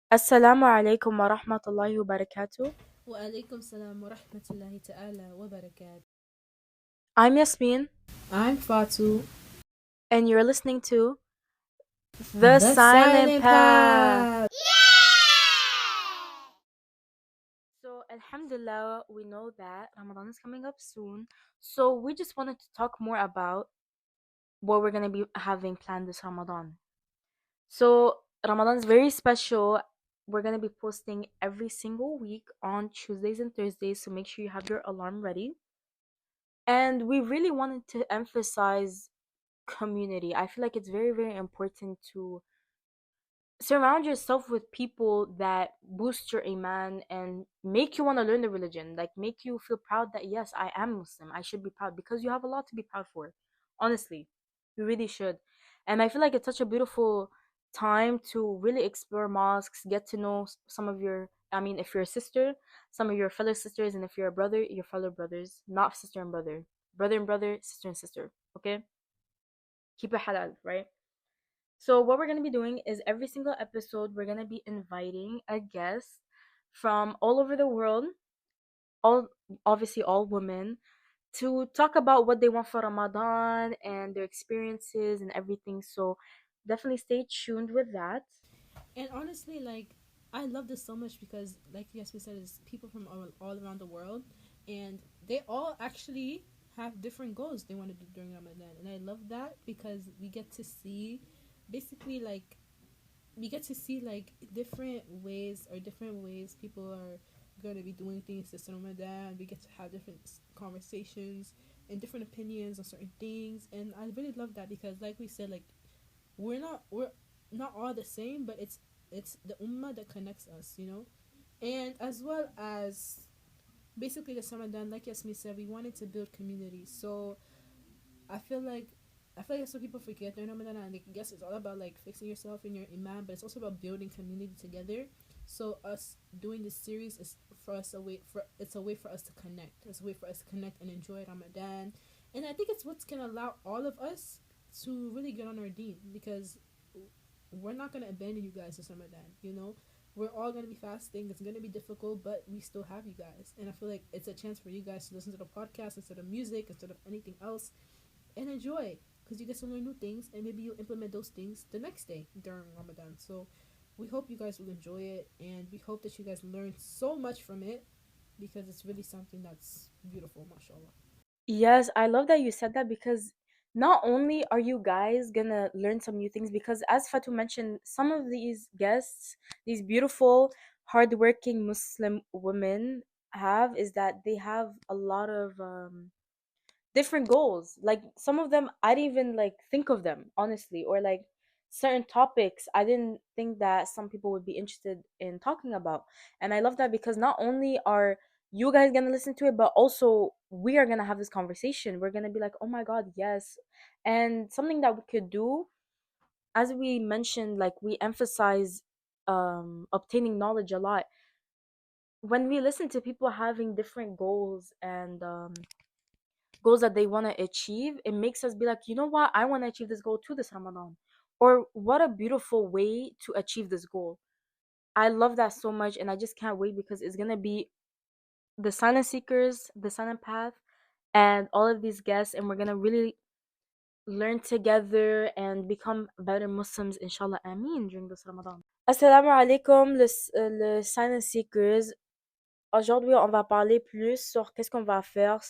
Assalamu alaikum wa rahmatullahi wa barakatuh. وعليكم السلام ورحمة الله تعالى وبركاته. I'm Yasmin, I'm Fatu. and you're listening to The The Silent Silent Path. Path. So, Alhamdulillah, we know that Ramadan is coming up soon. So, we just wanted to talk more about what we're going to be having planned this Ramadan. So, Ramadan is very special. We're going to be posting every single week on Tuesdays and Thursdays. So, make sure you have your alarm ready. And we really wanted to emphasize community. I feel like it's very, very important to surround yourself with people that boost your iman and make you want to learn the religion, like make you feel proud that yes, I am Muslim, I should be proud, because you have a lot to be proud for. Honestly, you really should. And I feel like it's such a beautiful time to really explore mosques, get to know some of your, I mean, if you're a sister, some of your fellow sisters, and if you're a brother, your fellow brothers, not sister and brother, brother and brother, sister and sister. Okay, keep it halal, right? So what we're gonna be doing is every single episode we're gonna be inviting a guest from all over the world, all obviously all women, to talk about what they want for Ramadan and their experiences and everything. So definitely stay tuned with that. And honestly, I love this so much because, like Yasmin said, it's people from all around the world, and they all actually have different goals they want to do during Ramadan. And I love that because we get to see, basically, we get to see different ways people are going to be doing things this Ramadan. We get to have different conversations and different opinions on certain things, and I really love that because, like we said, we're not all the same, but it's the ummah that connects us, and as well as basically the Ramadan, like Yasmin said, we wanted to build community. So I feel like I feel like that's what people forget during Ramadan, and I guess it's all about like fixing yourself in your iman, but it's also about building community together. So us doing this series is for us a way for it's a way for us to connect. It's a way for us to connect and enjoy Ramadan, and I think it's what's gonna allow all of us to really get on our deen because we're not gonna abandon you guys this Ramadan. We're all gonna be fasting. It's gonna be difficult, but we still have you guys, and I feel like it's a chance for you guys to listen to the podcast instead of music, instead of anything else, and enjoy because you get to learn new things and maybe you'll implement those things the next day during Ramadan. So we hope you guys will enjoy it and we hope that you guys learn so much from it because it's really something that's beautiful, mashallah. Yes, I love that you said that, because not only are you guys gonna learn some new things, because as Fatu mentioned, some of these guests, these beautiful, hardworking Muslim women have is that they have a lot of different goals. Like some of them I didn't even like think of them, honestly, or like certain topics I didn't think that some people would be interested in talking about. And I love that because not only are you guys gonna listen to it, but also we are gonna have this conversation. We're gonna be like, oh my god, yes. And something that we could do, as we mentioned, like we emphasize obtaining knowledge a lot. When we listen to people having different goals and goals that they want to achieve, it makes us be like, you know what, I want to achieve this goal to this Ramadan. Or what a beautiful way to achieve this goal. I love that so much, and I just can't wait because it's gonna be the silent seekers, the silent path, and all of these guests, and we're gonna really learn together and become better Muslims, inshallah, ameen, during this Ramadan. Assalamu alaikum, le silent seekers. Aujourd'hui, on va parler plus sur qu'est-ce qu'on va faire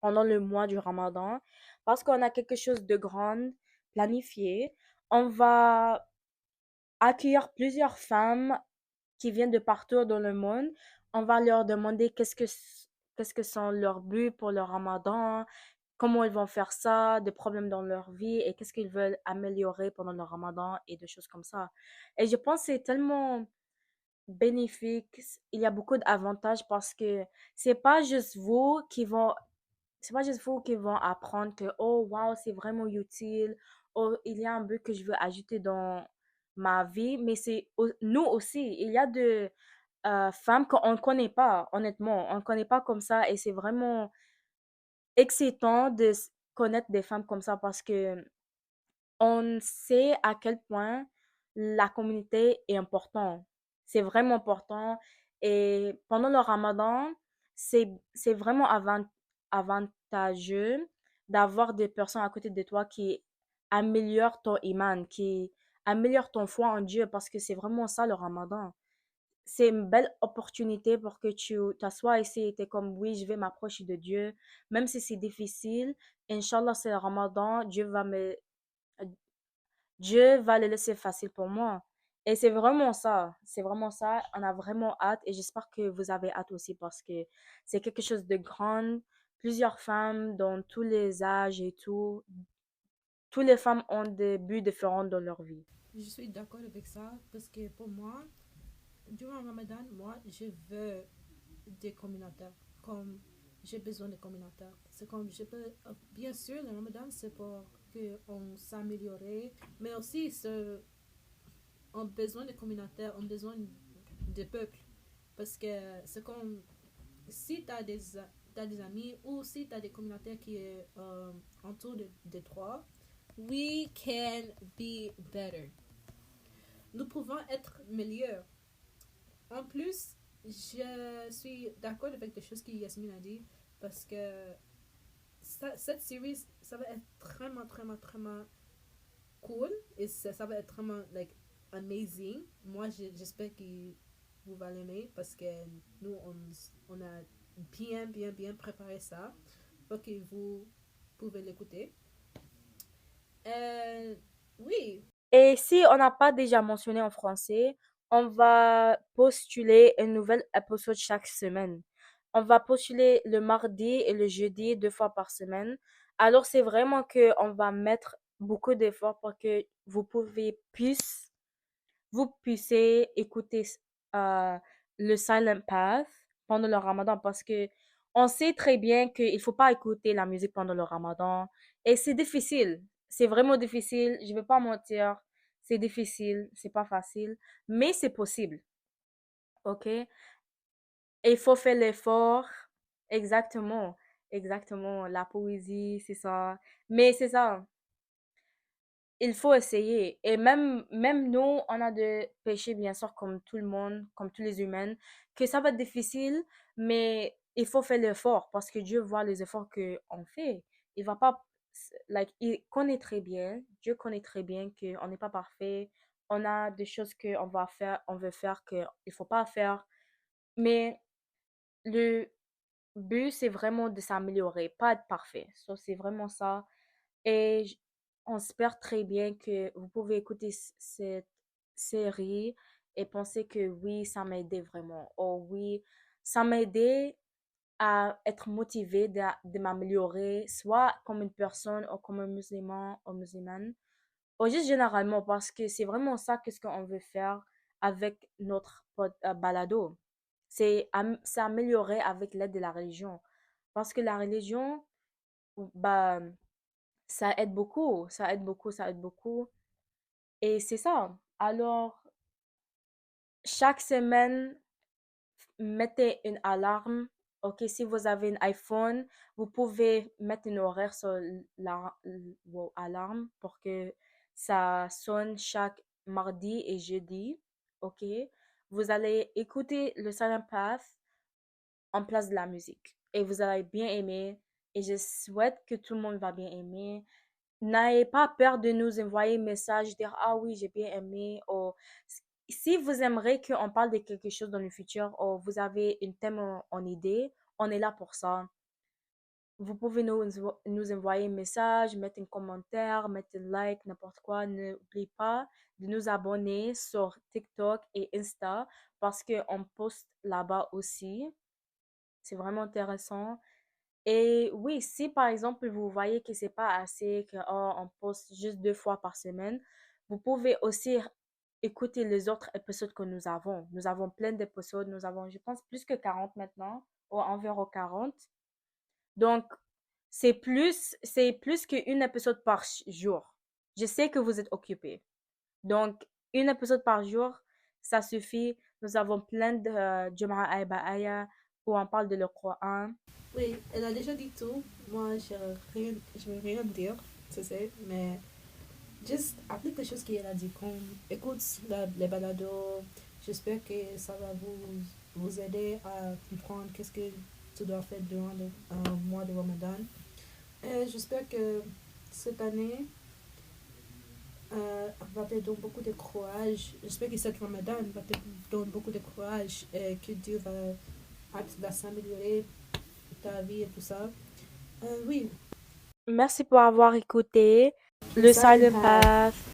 pendant le mois du Ramadan, parce qu'on a quelque chose de grand planifié. On va accueillir plusieurs femmes qui viennent de partout dans le monde. On va leur demander qu'est-ce que sont leurs buts pour le Ramadan, comment ils vont faire ça, des problèmes dans leur vie et qu'est-ce qu'ils veulent améliorer pendant le Ramadan et des choses comme ça. Et je pense que c'est tellement bénéfique, il y a beaucoup d'avantages parce que c'est pas juste vous qui vont c'est pas juste vous qui vont apprendre que oh wow, c'est vraiment utile, oh il y a un but que je veux ajouter dans ma vie, mais c'est nous aussi, il y a de femmes qu'on ne connaît pas, honnêtement, on ne connaît pas comme ça, et c'est vraiment excitant de connaître des femmes comme ça parce que on sait à quel point la communauté est importante. C'est vraiment important. Et pendant le ramadan, c'est vraiment avantageux d'avoir des personnes à côté de toi qui améliorent ton iman, qui améliorent ton foi en Dieu, parce que c'est vraiment ça le ramadan. C'est une belle opportunité pour que tu t'assoies ici et t'es comme, oui, je vais m'approcher de Dieu, même si c'est difficile. Inch'Allah, c'est le ramadan, Dieu va le laisser facile pour moi. Et c'est vraiment ça. C'est vraiment ça. On a vraiment hâte et j'espère que vous avez hâte aussi parce que c'est quelque chose de grand. Plusieurs femmes dans tous les âges et tout. Toutes les femmes ont des buts différents dans leur vie. Je suis d'accord avec ça parce que pour moi, durant le Ramadan, moi, je veux des communautaires. Comme j'ai besoin de communautaires. C'est comme je peux. Bien sûr, le Ramadan, c'est pour qu'on s'améliore, mais aussi on a besoin de communautaires, on a besoin de peuple. Parce que c'est comme si tu as t'as des amis ou si tu as des communautaires qui est autour de toi, we can be better. Nous pouvons être meilleurs. En plus, je suis d'accord avec les choses que Yasmine a dit parce que cette série, ça va être vraiment cool et ça va être vraiment like amazing. Moi, j'espère que vous allez l'aimer parce que nous, on a bien préparé ça pour que vous pouvez l'écouter. Euh, oui, Et si on n'a pas déjà mentionné en français, on va postuler un nouvel épisode chaque semaine. On va postuler le mardi et le jeudi 2 fois par semaine. Alors c'est vraiment que on va mettre beaucoup d'efforts pour que vous puissiez écouter euh, le Silent Path pendant le Ramadan parce que on sait très bien qu'il faut pas écouter la musique pendant le Ramadan et c'est difficile. C'est vraiment difficile. Je vais pas mentir. C'est difficile. C'est pas facile. Mais c'est possible. OK? Et il faut faire l'effort. Exactement. Exactement. La poésie, c'est ça. Mais c'est ça. Il faut essayer. Et même nous, on a de péchés, bien sûr, comme tout le monde, comme tous les humains, que ça va être difficile, mais il faut faire l'effort parce que Dieu voit les efforts que on fait. Il va pas, il connaît très bien, Dieu connaît très bien qu'on n'est pas parfait. On a des choses qu'on va faire, on veut faire qu'il faut pas faire. Mais le but, c'est vraiment de s'améliorer, pas être parfait. Ça, c'est vraiment ça. Et on espère très bien que vous pouvez écouter cette série et penser que oui, ça m'a aidé vraiment. Oh oui, ça m'a aidé à être motivé de m'améliorer, soit comme une personne ou comme un musulman ou musulmane, ou juste généralement parce que c'est vraiment ça qu'est-ce qu'on veut faire avec notre balado. C'est améliorer avec l'aide de la religion. Parce que la religion, bah, ça aide beaucoup, ça aide beaucoup, ça aide beaucoup. Et c'est ça. Alors, chaque semaine, mettez une alarme. OK, si vous avez un iPhone, vous pouvez mettre un horaire sur vos alarmes pour que ça sonne chaque mardi et jeudi. OK? Vous allez écouter le Silent Path en place de la musique. Et vous allez bien aimer. Et je souhaite que tout le monde va bien aimer. N'ayez pas peur de nous envoyer un message, dire ah oui, j'ai bien aimé. Ou si vous aimeriez qu'on parle de quelque chose dans le futur ou vous avez une thème en idée, on est là pour ça. Vous pouvez nous envoyer un message, mettre un commentaire, mettre un like, n'importe quoi. N'oubliez pas de nous abonner sur TikTok et Insta parce qu'on poste là-bas aussi. C'est vraiment intéressant. Et oui, si par exemple vous voyez que c'est pas assez, que on poste juste 2 fois par semaine, vous pouvez aussi écouter les autres épisodes que nous avons. Nous avons plein d'épisodes, nous avons, je pense, plus que 40 maintenant, ou environ 40. Donc, c'est plus qu'une épisode par jour. Je sais que vous êtes occupés. Donc, une épisode par jour, ça suffit. Nous avons plein de Jum'a Aya où on parle de le Coran. oui, elle a déjà dit tout. Moi, je vais rien dire, tu sais, mais juste applique les choses qu'elle a dit. Comme écoute les balados, J'espère que ça va vous aider à comprendre qu'est-ce que tu dois faire durant le mois de Ramadan. Et j'espère que cette année va te donner beaucoup de courage. J'espère que cette Ramadan va te donner beaucoup de courage et que Dieu va s'améliorer ta vie et tout ça. Oui, Merci pour avoir écouté The le Silent Silent Path. Path.